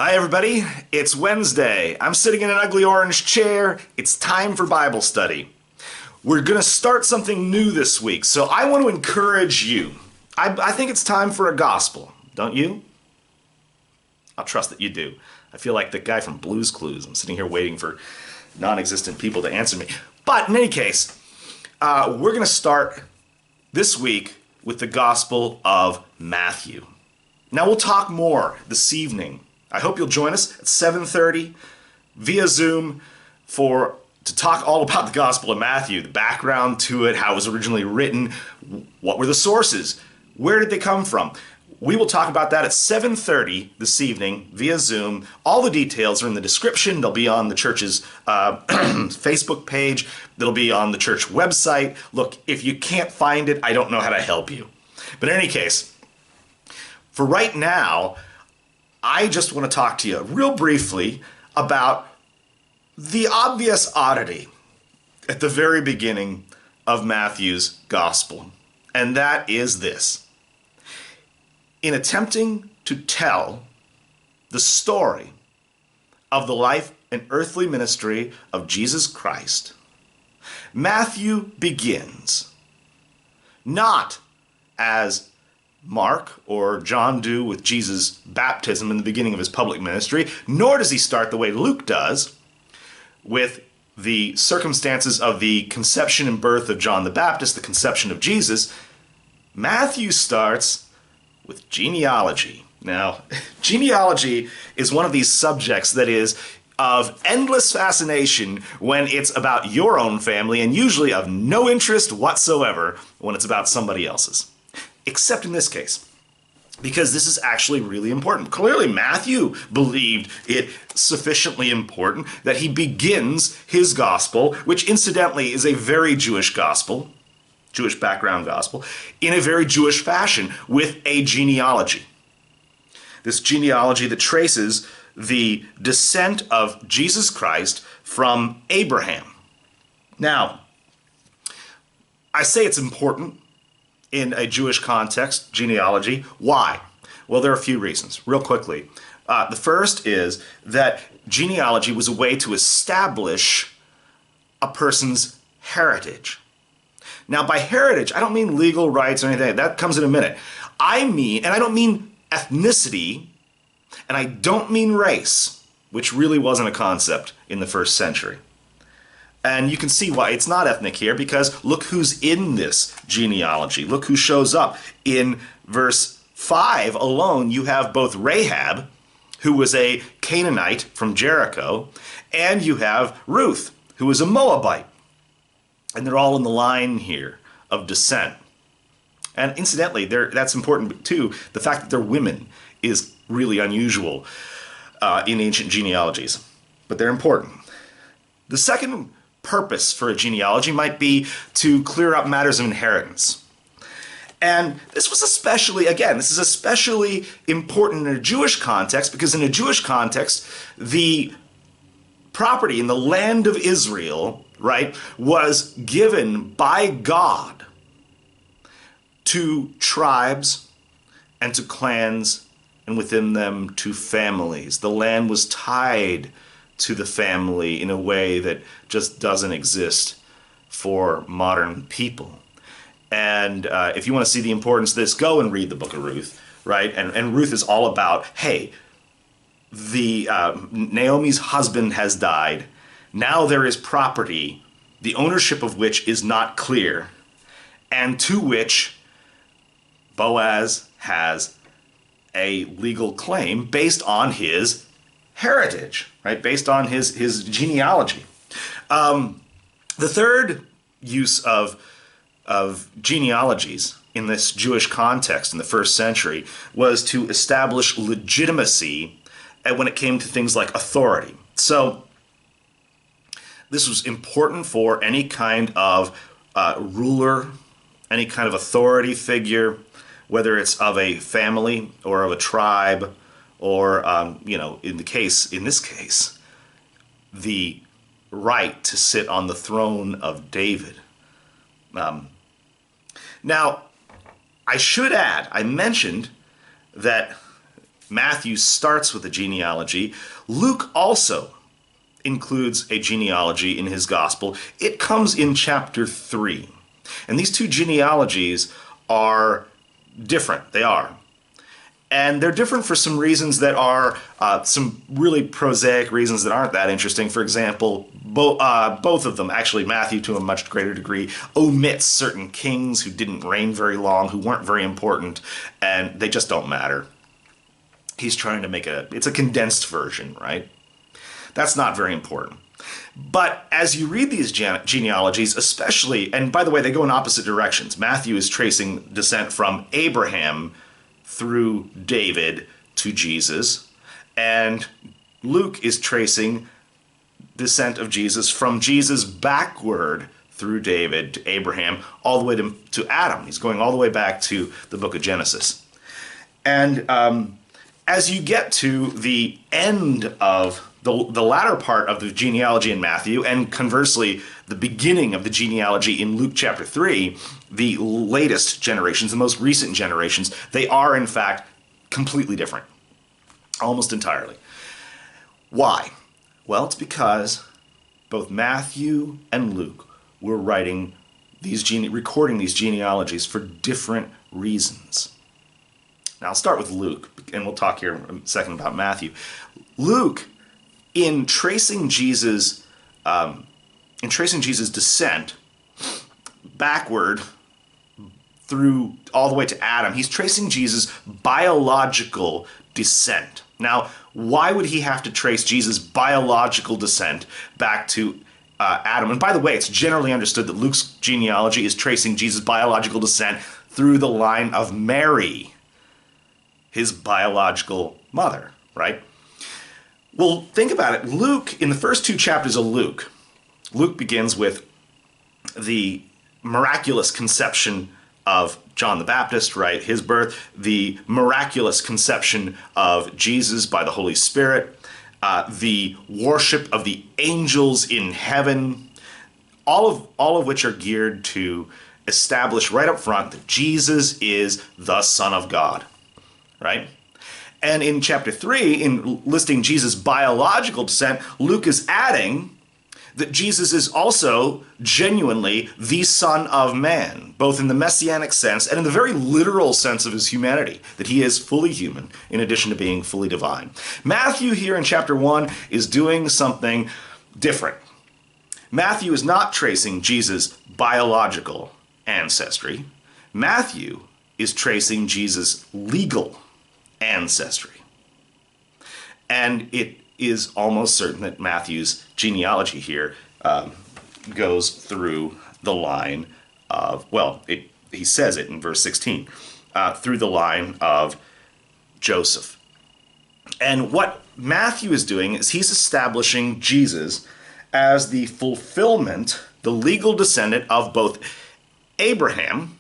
Hi everybody, it's Wednesday. I'm sitting in an ugly orange chair. It's time for Bible study. We're going to start something new this week, so I want to encourage you. I think it's time for a gospel, don't you? I'll trust that you do. I feel like the guy from Blue's Clues. I'm sitting here waiting for non-existent people to answer me. But in any case, we're going to start this week with the Gospel of Matthew. Now we'll talk more this evening. I hope you'll join us at 7:30 via Zoom to talk all about the Gospel of Matthew, the background to it, how it was originally written, what were the sources, where did they come from. We will talk about that at 7:30 this evening via Zoom. All the details are in the description. They'll be on the church's Facebook page. They'll be on the church website. Look, if you can't find it, I don't know how to help you. But in any case, for right now, I just want to talk to you real briefly about the obvious oddity at the very beginning of Matthew's gospel. And that is this. In attempting to tell the story of the life and earthly ministry of Jesus Christ, Matthew begins not as Mark or John do with Jesus' baptism in the beginning of his public ministry, nor does he start the way Luke does with the circumstances of the conception and birth of John the Baptist, the conception of Jesus. Matthew starts with genealogy. Now, genealogy is one of these subjects that is of endless fascination when it's about your own family and usually of no interest whatsoever when it's about somebody else's. Except in this case, because this is actually really important. Clearly, Matthew believed it sufficiently important that he begins his gospel, which incidentally is a very Jewish gospel, Jewish background gospel, in a very Jewish fashion with a genealogy. This genealogy that traces the descent of Jesus Christ from Abraham. Now, I say it's important in a Jewish context, genealogy. Why? Well, there are a few reasons. Real quickly. The first is that genealogy was a way to establish a person's heritage. Now, by heritage, I don't mean legal rights or anything. That comes in a minute. I mean, and I don't mean ethnicity, and I don't mean race, which really wasn't a concept in the first century. And you can see why it's not ethnic here, because look who's in this genealogy. Look who shows up. In verse 5 alone, you have both Rahab, who was a Canaanite from Jericho, and you have Ruth, who was a Moabite. And they're all in the line here of descent. And incidentally, that's important too. The fact that they're women is really unusual in ancient genealogies, but they're important. The second purpose for a genealogy might be to clear up matters of inheritance. And this is especially important in a Jewish context, because in a Jewish context, the property in the land of Israel, right, was given by God to tribes and to clans, and within them to families. The land was tied to the family in a way that just doesn't exist for modern people. And if you want to see the importance of this, go and read the book of Ruth, right? And Ruth is all about, hey, Naomi's husband has died. Now there is property, the ownership of which is not clear, and to which Boaz has a legal claim based on his heritage, right? Based on his genealogy. The third use of genealogies in this Jewish context in the first century was to establish legitimacy when it came to things like authority. So this was important for any kind of ruler, any kind of authority figure, whether it's of a family or of a tribe, or in this case, the right to sit on the throne of David. Now, I should add, I mentioned that Matthew starts with a genealogy. Luke also includes a genealogy in his gospel. It comes in chapter 3. And these two genealogies are different. They are. And they're different for some reasons that are some really prosaic reasons that aren't that interesting. For example, both of them, actually Matthew to a much greater degree, omits certain kings who didn't reign very long, who weren't very important, and they just don't matter. He's trying to make it's a condensed version, right? That's not very important. But as you read these genealogies, especially, and by the way, they go in opposite directions. Matthew is tracing descent from Abraham through David to Jesus, and Luke is tracing descent of Jesus from Jesus backward through David to Abraham, all the way to Adam. He's going all the way back to the book of Genesis. And as you get to the end of the latter part of the genealogy in Matthew, and conversely, the beginning of the genealogy in Luke chapter 3, the latest generations, the most recent generations, they are in fact completely different, almost entirely. Why? Well, it's because both Matthew and Luke were recording these genealogies for different reasons. Now, I'll start with Luke, and we'll talk here in a second about Matthew. Luke, in tracing Jesus' descent backward through all the way to Adam, he's tracing Jesus' biological descent. Now, why would he have to trace Jesus' biological descent back to Adam? And by the way, it's generally understood that Luke's genealogy is tracing Jesus' biological descent through the line of Mary, his biological mother, right? Well, think about it. Luke, in the first two chapters of Luke begins with the miraculous conception of John the Baptist, right? His birth, the miraculous conception of Jesus by the Holy Spirit, the worship of the angels in heaven, all of which are geared to establish right up front that Jesus is the Son of God, right? And in chapter 3, in listing Jesus' biological descent, Luke is adding that Jesus is also genuinely the Son of Man, both in the messianic sense and in the very literal sense of his humanity, that he is fully human in addition to being fully divine. Matthew here in chapter 1 is doing something different. Matthew is not tracing Jesus' biological ancestry. Matthew is tracing Jesus' legal ancestry. And it is almost certain that Matthew's genealogy here goes through the line of, he says it in verse 16, through the line of Joseph. And what Matthew is doing is he's establishing Jesus as the fulfillment, the legal descendant of both Abraham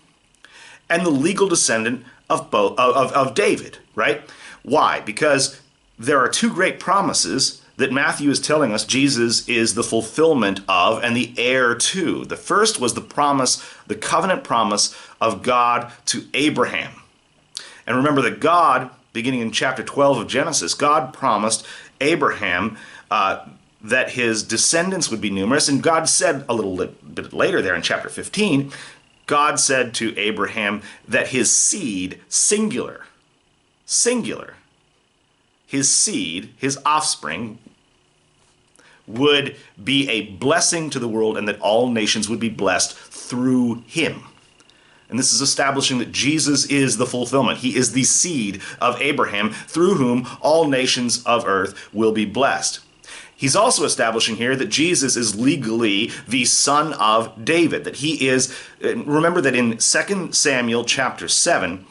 and the legal descendant of David, right? Why? Because there are two great promises that Matthew is telling us Jesus is the fulfillment of and the heir to. The first was the promise, the covenant promise of God to Abraham. And remember that God, beginning in chapter 12 of Genesis, God promised Abraham that his descendants would be numerous. And God said a little bit later there in chapter 15, God said to Abraham that his seed, singular, his seed, his offspring, would be a blessing to the world and that all nations would be blessed through him. And this is establishing that Jesus is the fulfillment. He is the seed of Abraham through whom all nations of earth will be blessed. He's also establishing here that Jesus is legally the son of David, that he is, remember that in 2 Samuel chapter 7,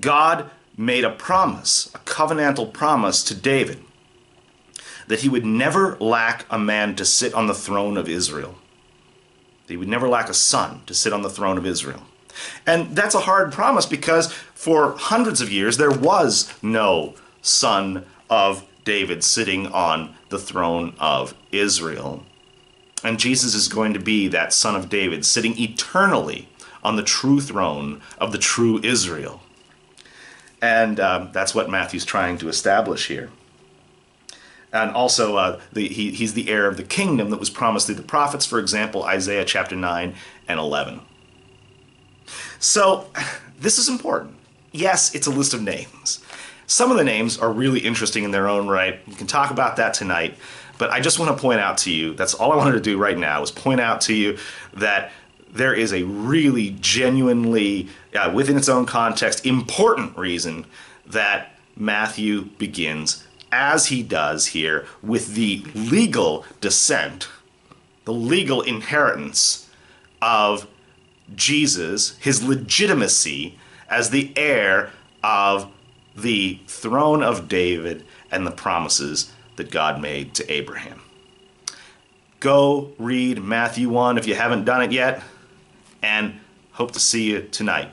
God made a promise, a covenantal promise to David, that he would never lack a man to sit on the throne of Israel. That he would never lack a son to sit on the throne of Israel. And that's a hard promise because for hundreds of years there was no son of David sitting on the throne of Israel. And Jesus is going to be that son of David sitting eternally on the true throne of the true Israel. And that's what Matthew's trying to establish here. And also, he's the heir of the kingdom that was promised through the prophets, for example, Isaiah chapter 9 and 11. So, this is important. Yes, it's a list of names. Some of the names are really interesting in their own right. We can talk about that tonight. But I just want to point out to you, that's all I wanted to do right now, is point out to you that there is a really genuinely, within its own context, important reason that Matthew begins, as he does here, with the legal descent, the legal inheritance of Jesus, his legitimacy as the heir of the throne of David and the promises that God made to Abraham. Go read Matthew 1 if you haven't done it yet, and hope to see you tonight.